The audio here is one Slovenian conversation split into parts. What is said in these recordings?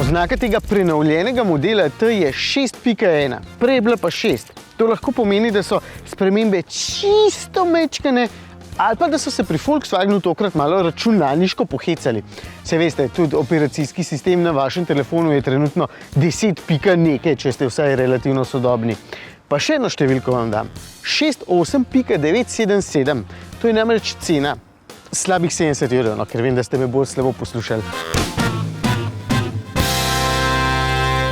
Oznaka tega prenovljenega modela T je 6.1, prej je bila pa 6. To lahko pomeni, da so spremembe čisto mečkane ali pa da so se pri Volkswagenu tokrat malo računalniško pohecali. Saj veste, tudi operacijski sistem na vašem telefonu je trenutno 10 pika nekaj, če ste vsaj relativno sodobni. Pa še eno številko vam dam. 68.977. To je namreč cena slabih 70 €, no, ker vem, da ste me bolj slabo poslušali.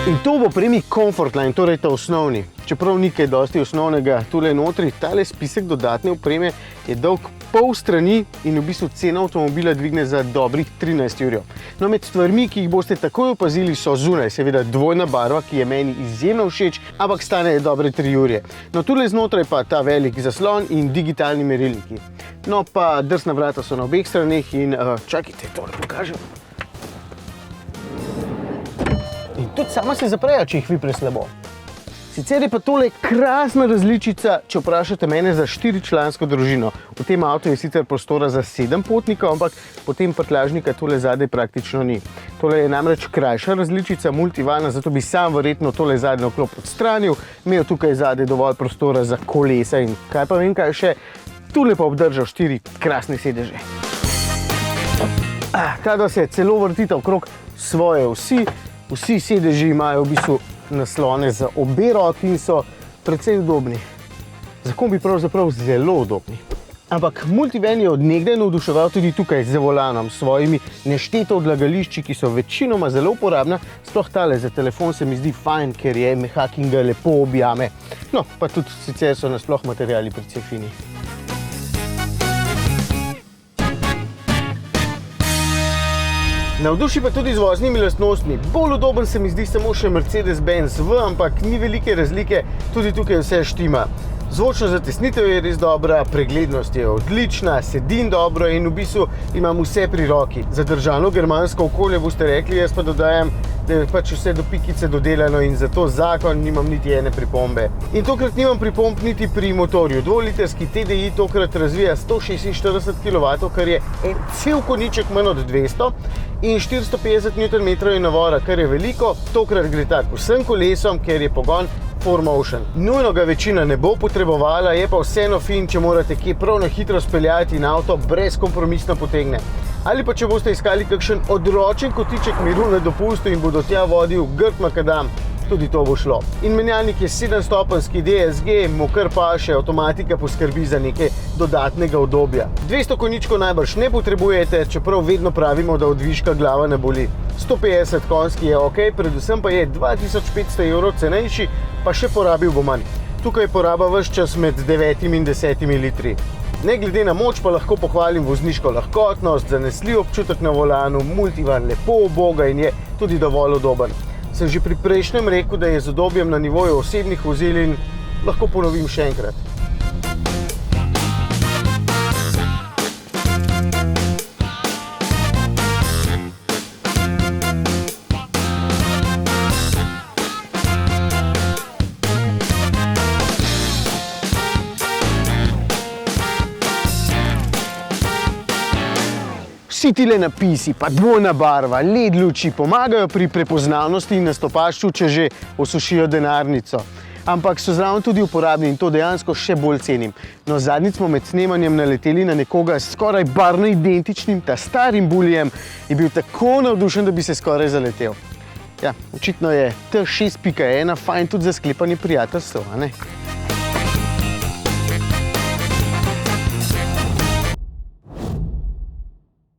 In to bo premij Comfortline, torej ta osnovni. Čeprav ni kaj dosti osnovnega tule notri, tale spisek dodatne opreme je dolg pol strani in v bistvu cena avtomobila dvigne za dobrih 13 €. No, med stvarmi, ki jih boste takoj opazili, so zunaj, seveda dvojna barva, ki je meni izjemno všeč, ampak stane dobre 3 €. No, tule znotraj pa ta velik zaslon in digitalni merilniki. No, pa drsna vrata so na obeh straneh in čakajte, tole pokažem. In tudi sama se zaprejo, če jih vi preslabo. Sicer je pa tole krasna različica, če vprašate mene, za 4-člansko družino. V tem avtu je sicer prostora za 7 potnikov, ampak potem prtljažnika tole zadaj praktično ni. Tole je namreč krajša različica, multivalna, zato bi sam verjetno tole zadnjo klop odstranil, imel tukaj zadaj dovolj prostora za kolesa in kaj pa vem kaj še, tule pa obdržal 4 krasne sedeže. Ta da se celo vrtita okrog svoje osi. Vsi sedeži imajo v bistvu naslone za obe roki in so precej udobni. Za kombi pravzaprav zelo udobni. Ampak multivan je od nekdaj navduševal tudi tukaj za volanom, s svojimi nešteto odlagališči, ki so večinoma zelo uporabna. Sploh tale za telefon se mi zdi fajn, ker je mehak in ga lepo objame. No, pa tudi sicer so nasploh materiali precej fini. Navduši pa tudi z voznimi lastnostmi. Bolj udoben se mi zdi samo še Mercedes-Benz V, ampak ni velike razlike, tudi tukaj vse štima. Zvočna zatesnitev je res dobra, preglednost je odlična, sedim dobro in v bistvu imam vse pri roki. Za državno germansko okolje boste rekli, jaz pa dodajam, da je pač vse do pikice dodelano in zato zakon nimam niti ene pripombe. In tokrat nimam pripomb niti pri motorju. 2-litrski TDI tokrat razvija 146 kW, kar je en cel konjiček manj od 200 in 450 Nm je navora, kar je veliko. Tokrat gre tak vsem kolesom, ker je pogon 4Motion. Nujno ga večina ne bo potrebovala, je pa vseeno fin, če morate kje prav na hitro speljati in avto brezkompromisno potegne. Ali pa če boste iskali kakšen odročen kotiček miru na dopustu in bodo tja vodil grd makadam, tudi to bo šlo. In menjalnik je 7-stopenjski DSG, mu kar paše, avtomatika poskrbi za nekaj dodatnega udobja. 200 konjičkov najbrž ne potrebujete, čeprav vedno pravimo, da od viška glava ne boli. 150 konjski je ok, predvsem pa je 2500 € cenejši, pa še porabil bo manj. Tukaj poraba ves čas med 9 in 10 litri. Ne glede na moč pa lahko pohvalim vozniško lahkotnost, zanesljiv občutek na volanu, multivan lepo uboga in je tudi dovolj udoben. Sem že pri prejšnjem rekel, da je z udobjem na nivoju osebnih vozil in lahko ponovim še enkrat. Vsi tile napisi, pa dvojna barva, LED luči pomagajo pri prepoznavnosti in nastopašču, če že osušijo denarnico. Ampak so zraven tudi uporabni in to dejansko še bolj cenim. No, zadnjič smo med snemanjem naleteli na nekoga s skoraj barvno identičnim, ta starim bulijem, je bil tako navdušen, da bi se skoraj zaletel. Ja, očitno je T 6.1 fajn tudi za sklepanje prijateljstev, a ne?